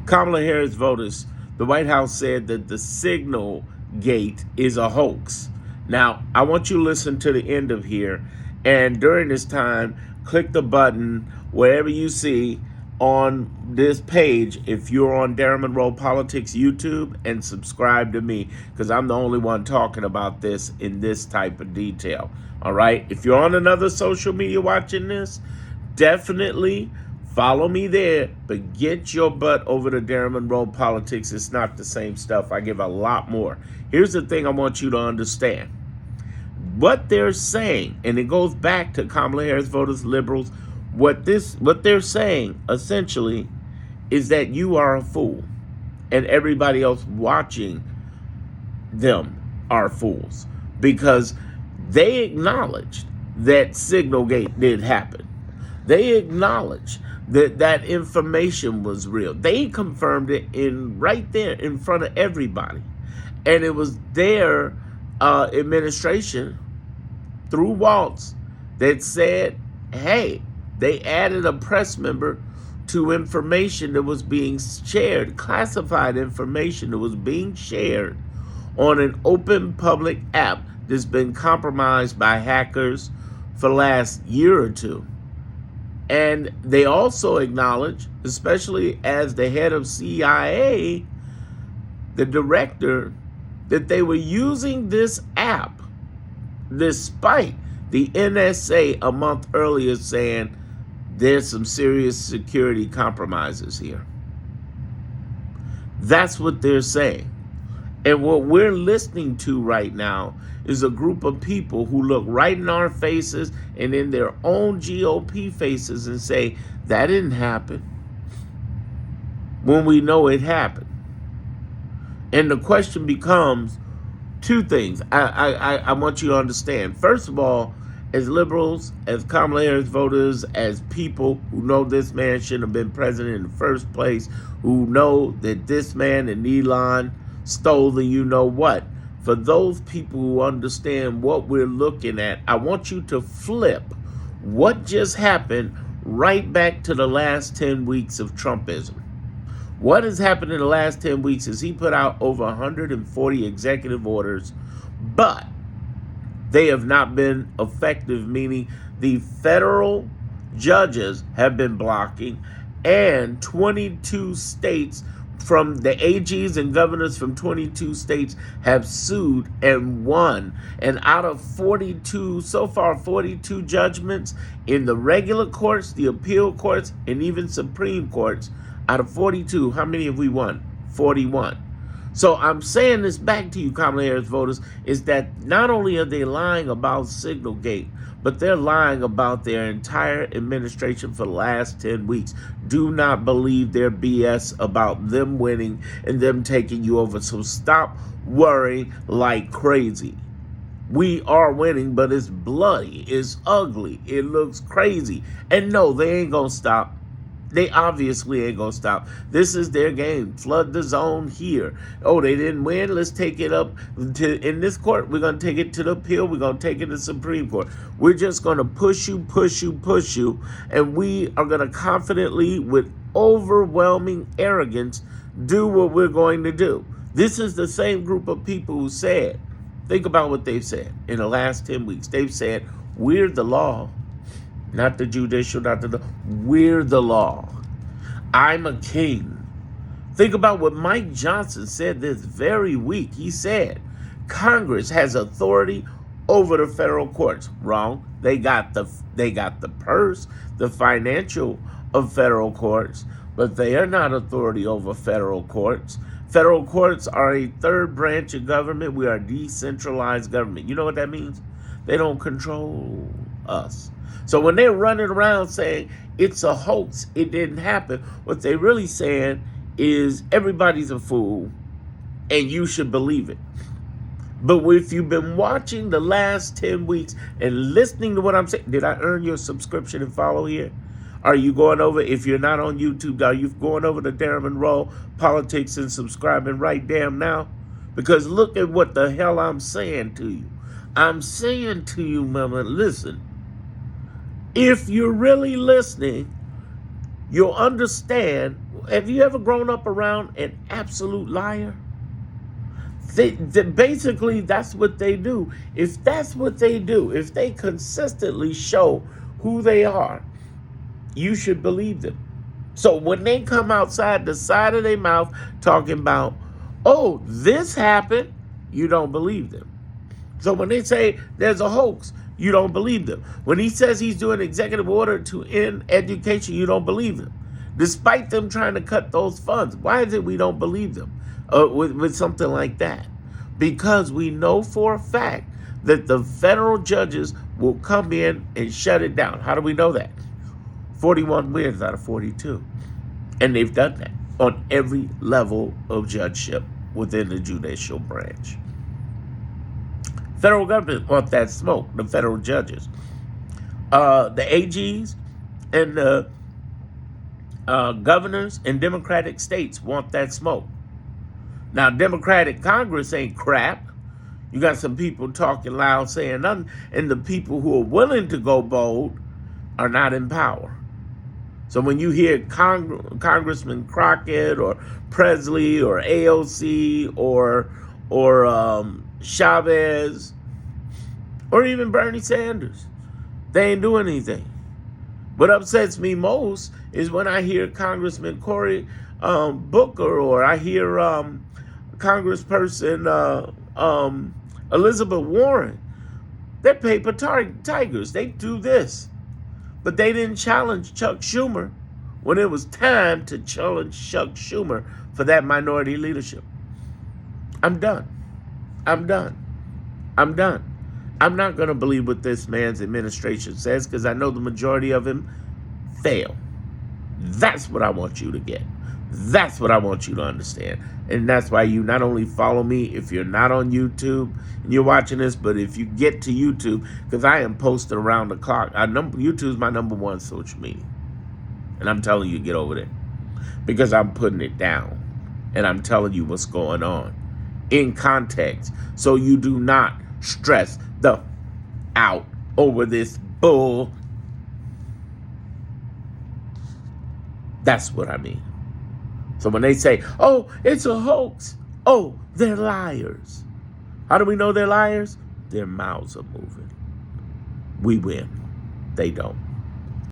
Kamala Harris voters, the White House said that the Signalgate is a hoax. Now, I want you to listen to the end of here, and during this time, click the button wherever you see on this page if you're on Darren Monroe Politics YouTube, and subscribe to me because I'm the only one talking about this in this type of detail. All right? If you're on another social media watching this, definitely follow me there, but get your butt over to Darren Monroe Politics. It's not the same stuff. I give a lot more. Here's the thing I want you to understand. What they're saying, and it goes back to Kamala Harris voters, liberals, what they're saying essentially is that you are a fool and everybody else watching them are fools, because they acknowledged that Signalgate did happen. They acknowledged that that information was real. They confirmed it right there in front of everybody. And it was their administration through Waltz that said, hey, they added a press member to information that was being shared, classified information that was being shared on an open public app that's been compromised by hackers for the last year or two. And they also acknowledge, especially as the head of CIA, the director, that they were using this app despite the NSA a month earlier saying there's some serious security compromises here. That's what they're saying. And what we're listening to right now is a group of people who look right in our faces and in their own GOP faces and say, that didn't happen, when we know it happened. And the question becomes two things. I want you to understand. First of all, as liberals, as Kamala Harris voters, as people who know this man shouldn't have been president in the first place, who know that this man and Elon stole the you-know-what, for those people who understand what we're looking at, I want you to flip what just happened right back to the last 10 weeks of Trumpism. What has happened in the last 10 weeks is he put out over 140 executive orders, but they have not been effective, meaning the federal judges have been blocking, and 22 states from the AGs and governors from 22 states have sued and won. And out of 42, so far 42 judgments in the regular courts, the appeal courts, and even Supreme Courts, out of 42, how many have we won? 41. So I'm saying this back to you, Kamala Harris voters, is that not only are they lying about Signalgate, but they're lying about their entire administration for the last 10 weeks. Do not believe their BS about them winning and them taking you over. So stop worrying like crazy. We are winning, but it's bloody, it's ugly, it looks crazy. And no, they ain't gonna stop. They obviously ain't gonna stop. This is their game. Flood the zone here. Oh, they didn't win. Let's take it up in this court. We're gonna take it to the appeal. We're gonna take it to the Supreme Court. We're just gonna push you, and we are gonna confidently, with overwhelming arrogance, do what we're going to do. This is the same group of people who said, think about what they've said in the last 10 weeks. They've said, we're the law. Not the judicial, we're the law. I'm a king. Think about what Mike Johnson said this very week. He said, Congress has authority over the federal courts. Wrong. They got the purse, the financial of federal courts, but they are not authority over federal courts. Federal courts are a third branch of government. We are decentralized government. You know what that means? They don't control us. So when they're running around saying it's a hoax, it didn't happen, what they're really saying is everybody's a fool and you should believe it. But if you've been watching the last 10 weeks and listening to what I'm saying, did I earn your subscription and follow here? Are you going over, if you're not on YouTube, are you going over to Darren Monroe Politics and subscribing right damn now? Because look at what the hell I'm saying to you. I'm saying to you, mama, listen. If you're really listening, you'll understand Have you ever grown up around an absolute liar? Basically, that's what they do. If that's what they do, if they consistently show who they are, you should believe them. So when they come outside the side of their mouth talking about, oh, this happened, you don't believe them. So when they say there's a hoax, you don't believe them. When he says he's doing executive order to end education, you don't believe them. Despite them trying to cut those funds, why is it we don't believe them with something like that? Because we know for a fact that the federal judges will come in and shut it down. How do we know that? 41 wins out of 42. And they've done that on every level of judgeship within the judicial branch. Federal government want that smoke, the federal judges. The AGs and the governors in Democratic states want that smoke. Now, Democratic Congress ain't crap. You got some people talking loud, saying nothing, and the people who are willing to go bold are not in power. So when you hear Congressman Crockett or Presley or AOC or Chavez or even Bernie Sanders, they ain't doing anything. What upsets me most is when I hear Congressman Cory Booker, or I hear Congressperson Elizabeth Warren. They're paper tigers. They do this. But they didn't challenge Chuck Schumer when it was time to challenge Chuck Schumer for that minority leadership. I'm done. I'm done. I'm done. I'm not going to believe what this man's administration says because I know the majority of him fail. That's what I want you to get. That's what I want you to understand. And that's why you not only follow me if you're not on YouTube and you're watching this, but if you get to YouTube, because I am posted around the clock. YouTube is my #1 social media. And I'm telling you, get over there. Because I'm putting it down. And I'm telling you what's going on in context. So you do not stress the out over this bull. That's what I mean. So when they say, oh, it's a hoax, oh, they're liars. How do we know they're liars? Their mouths are moving. We win. They don't.